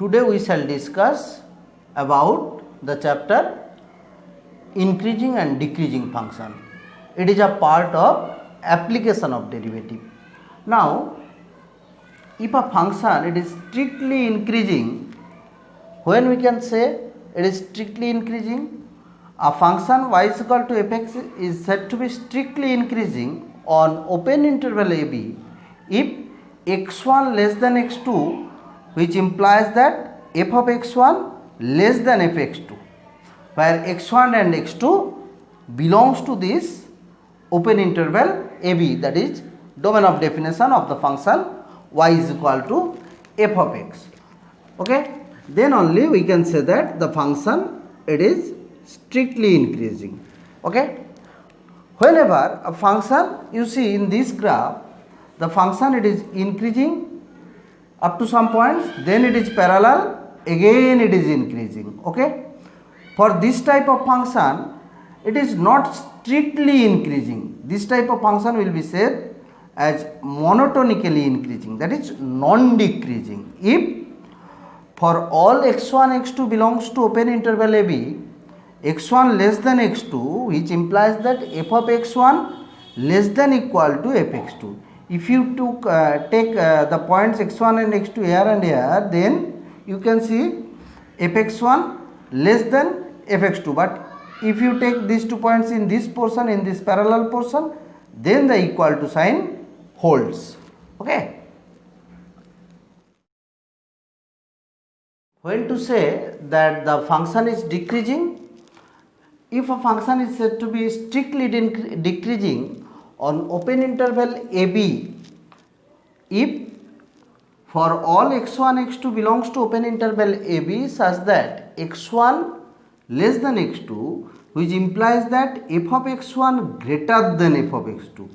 Today we shall discuss about the chapter increasing and decreasing function. It is a part of application of derivative. Now, if a function it is strictly increasing, when we can say it is strictly increasing, a function y is equal to fx is said to be strictly increasing on open interval ab if x1 less than x2, which implies that f of x1 less than fx2, where x1 and x2 belongs to this open interval ab, that is domain of definition of the function y is equal to f of x. Okay, then only we can say that the function it is strictly increasing. Okay, whenever a function, you see in this graph, the function it is increasing up to some points, then it is parallel, again it is increasing. Okay, for this type of function it is not strictly increasing. This type of function will be said as monotonically increasing, that is non-decreasing. If for all x1 x2 belongs to open interval ab, x1 less than x2, which implies that f of x1 less than equal to fx2. If you take the points x1 and x2 here and here, then you can see fx1 less than fx2. But if you take these 2 points in this portion, in this parallel portion, then the equal to sign holds. Okay. When to say that the function is decreasing, if a function is said to be strictly decreasing on open interval ab if for all x1 x2 belongs to open interval ab such that x1 less than x2, which implies that f of x1 greater than f of x2.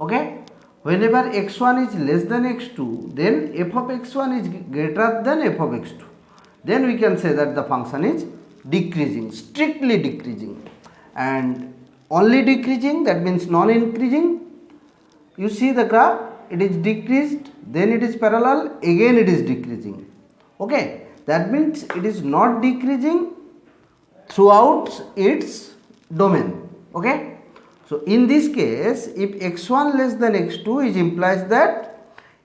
Okay, whenever x1 is less than x2, then f of x1 is greater than f of x2, then we can say that the function is decreasing, strictly decreasing. And only decreasing, that means non-increasing. You see the graph, it is decreased, then it is parallel, again it is decreasing. Okay, that means it is not decreasing throughout its domain. Okay, so in this case, if x1 less than x2, it implies that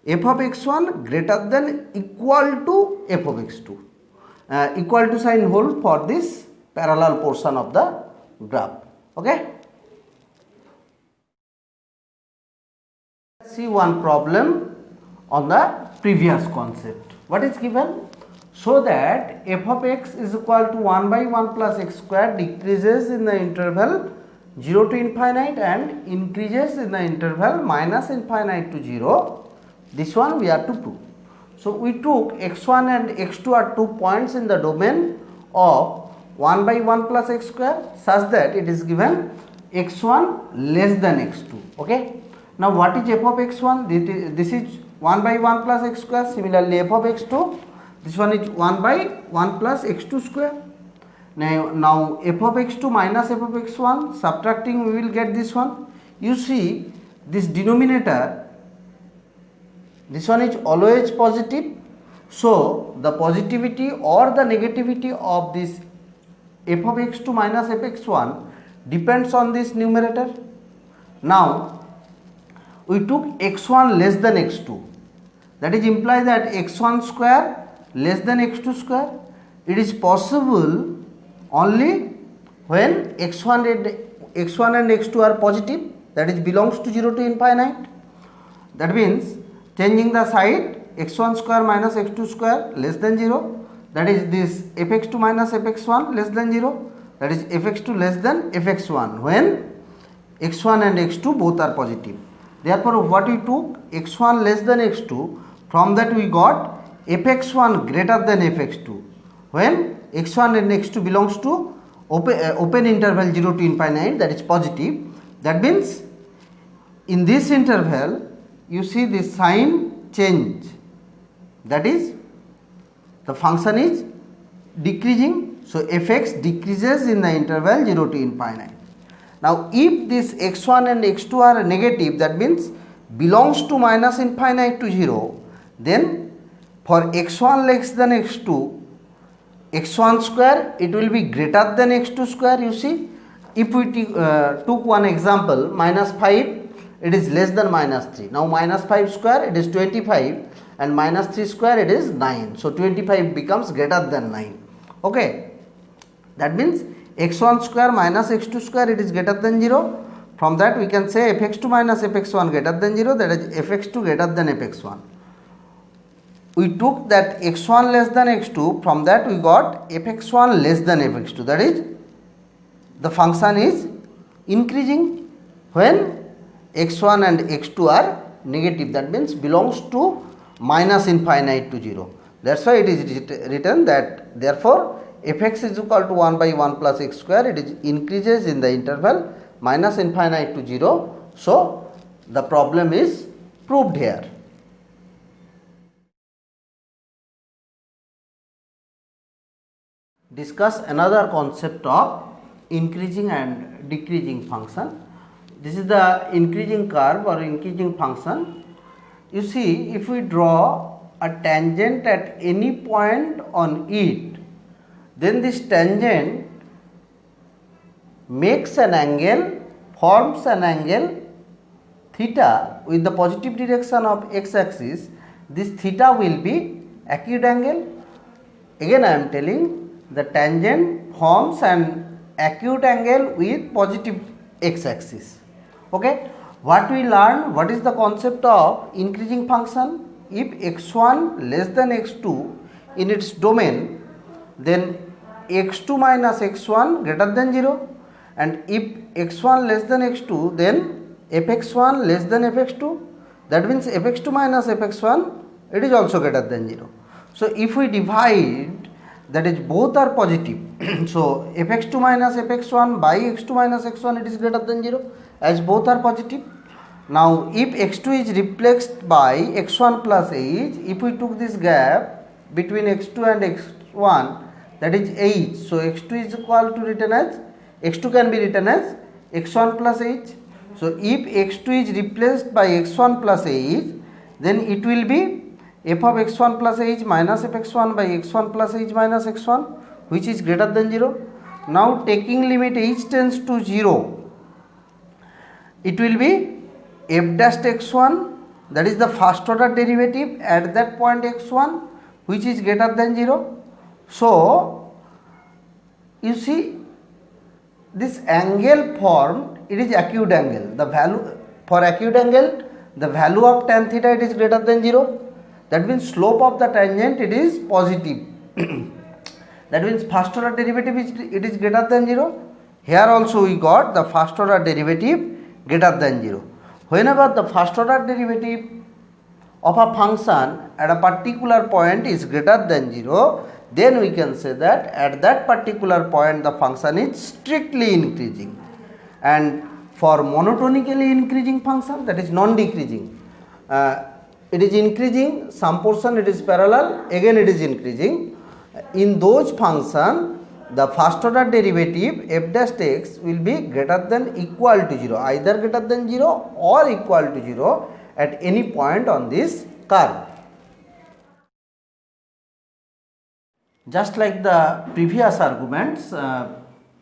f of x1 greater than equal to f of x2. Equal to sign hold for this parallel portion of the graph. Okay, let's see one problem on the previous concept. What is given? So that f of x is equal to 1 by 1 plus x square decreases in the interval 0 to infinite and increases in the interval minus infinite to 0. This one we are to prove. So we took x1 and x2 are 2 points in the domain of 1 by 1 plus x square such that it is given x1 less than x2. Okay. Now what is f of x1? This is 1 by 1 plus x square. Similarly f of x2, this one is 1 by 1 plus x2 square. Now f of x2 minus f of x1, subtracting we will get this one. You see this denominator, this one is always positive, so the positivity or the negativity of this f of x2 minus f of x1 depends on this numerator. Now we took x1 less than x2, that is implies that x1 square less than x2 square. It is possible only when x1 and x2 are positive, that is belongs to 0 to infinite. That means changing the side, x1 square minus x2 square less than 0, that is this fx2 minus fx1 less than 0, that is fx2 less than fx1 when x1 and x2 both are positive. Therefore what we took, x1 less than x2, from that we got fx1 greater than fx2 when x1 and x2 belongs to open interval 0 to infinite, that is positive. That means in this interval you see this sign change, that is the function is decreasing, so fx decreases in the interval 0 to infinite. Now if this x1 and x2 are negative, that means belongs to minus infinite to 0, then for x1 less than x2, x1 square it will be greater than x2 square. You see, if we took one example, minus 5 it is less than minus 3. Now minus 5 square it is 25 and minus 3 square it is 9. So 25 becomes greater than 9. Okay, that means x1 square minus x2 square it is greater than 0. From that we can say fx2 minus fx1 greater than 0, that is fx2 greater than fx1. We took that x1 less than x2, from that we got fx1 less than fx2, that is the function is increasing when x1 and x2 are negative, that means belongs to minus infinite to 0. That's why it is written that therefore fx is equal to 1 by 1 plus x square, it is increases in the interval minus infinite to 0. So the problem is proved here. Discuss another concept of increasing and decreasing function. This is the increasing curve or increasing function. You see, if we draw a tangent at any point on it, then this tangent makes an angle, forms an angle theta with the positive direction of x axis. This theta will be acute angle. Again I am telling, the tangent forms an acute angle with positive x axis. Okay, what we learn, what is the concept of increasing function? If x1 less than x2 in its domain, then x2 minus x1 greater than 0, and if x1 less than x2, then fx1 less than fx2, that means fx2 minus fx1 it is also greater than 0. So if we divide, that is both are positive so fx2 minus fx1 by x2 minus x1 it is greater than 0, as both are positive. Now if x2 is replaced by x1 plus h, if we took this gap between x2 and x1, that is h, so x2 is equal to written as, x2 can be written as x1 plus h. So if x2 is replaced by x1 plus h, then it will be f of x1 plus h minus fx1 by x1 plus h minus x1, which is greater than 0. Now taking limit h tends to 0, it will be f dash x1, that is the first order derivative at that point x1, which is greater than 0. So you see, this angle formed, it is acute angle. The value for acute angle, the value of tan theta it is greater than 0. That means slope of the tangent it is positive. That means first order derivative it is greater than 0. Here also we got the first order derivative greater than 0. Whenever the first order derivative of a function at a particular point is greater than 0, then we can say that at that particular point the function is strictly increasing. And for monotonically increasing function, that is non-decreasing, it is increasing, some portion it is parallel, again it is increasing. In those function, the first order derivative f dash x will be greater than equal to 0, either greater than 0 or equal to 0 at any point on this curve. Just like the previous arguments,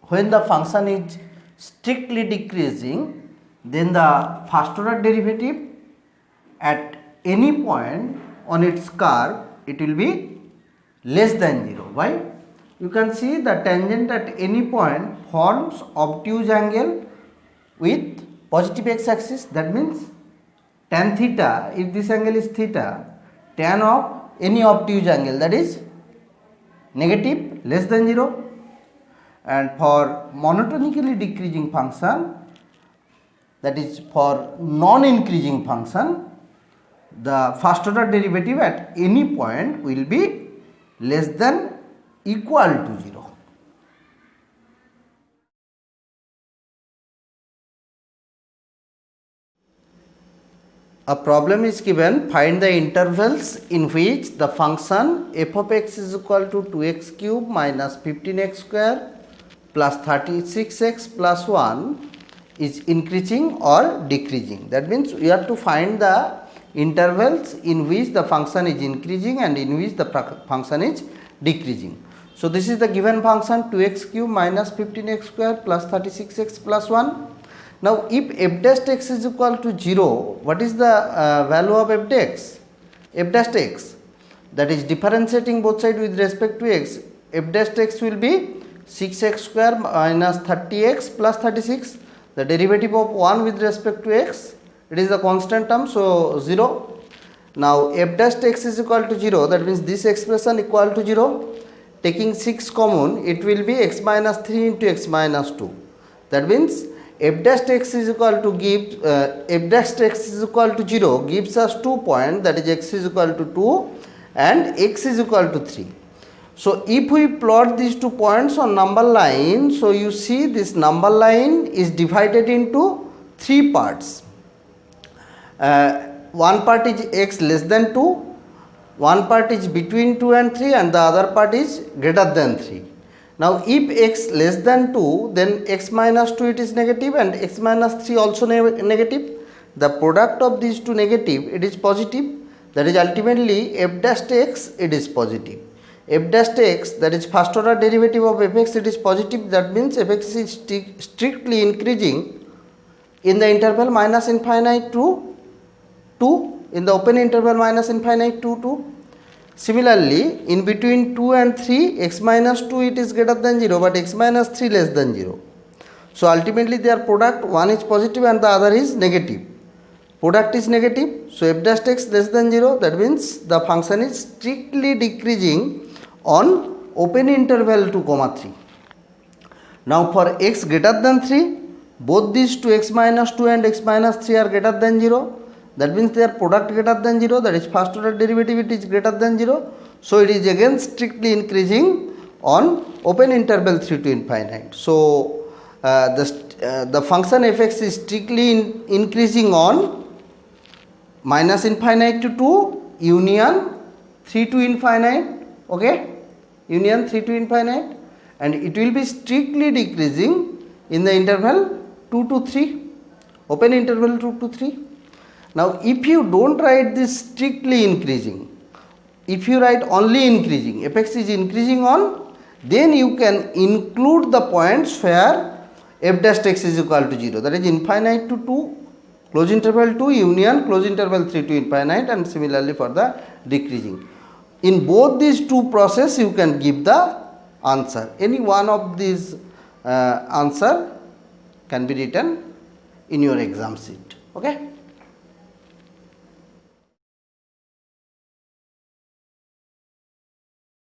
when the function is strictly decreasing, then the first order derivative at any point on its curve it will be less than 0. Why? You can see the tangent at any point forms obtuse angle with positive x axis. That means tan theta, if this angle is theta, tan of any obtuse angle, that is negative, less than 0. And for monotonically decreasing function, that is for non-increasing function, the first order derivative at any point will be less than equal to 0. A problem is given, find the intervals in which the function f of x is equal to 2x cube minus 15x square plus 36x plus 1 is increasing or decreasing. That means we have to find the intervals in which the function is increasing and in which the function is decreasing. So this is the given function 2x cube minus 15x square plus 36x plus 1. Now if f dash x is equal to 0, what is the value of f dash? F dash x, that is differentiating both sides with respect to x, f dash x will be 6x square minus 30x plus 36, the derivative of 1 with respect to x, it is the constant term, so 0. Now f dash x is equal to 0, that means this expression equal to 0. Taking 6 common, it will be x minus 3 into x minus 2. That means f dash x is equal to f dash x is equal to 0 gives us 2 points, that is x is equal to 2 and x is equal to 3. So if we plot these 2 points on number line, so you see this number line is divided into 3 parts. One part is x less than 2, one part is between 2 and 3 and the other part is greater than 3. Now if x less than 2, then x minus 2 it is negative and x minus 3 also negative. The product of these two negative, it is positive, that is ultimately f dash x, it is positive. F dash x, that is first order derivative of fx, it is positive, that means fx is strictly increasing in the interval minus infinite to 2, in the open interval minus infinite to 2. Similarly, in between 2 and 3, x minus 2 it is greater than 0, but x minus 3 less than 0. So ultimately their product, one is positive and the other is negative. Product is negative, so f dash x less than 0, that means the function is strictly decreasing on open interval 2, 3. Now for x greater than 3, both these two x minus 2 and x minus 3 are greater than 0. That means their product greater than 0, that is first order derivative it is greater than 0. So it is again strictly increasing on open interval 3 to infinite. So the function fx is strictly increasing on minus infinite to 2 union 3 to infinite, okay, union 3 to infinite, and it will be strictly decreasing in the interval 2 to 3, open interval 2 to 3. Now if you don't write this strictly increasing, if you write only increasing, fx is increasing on, then you can include the points where f dash x is equal to 0, that is infinite to 2, close interval 2 union close interval 3 to infinite, and similarly for the decreasing. In both these two processes you can give the answer. Any one of these answer can be written in your exam sheet, okay.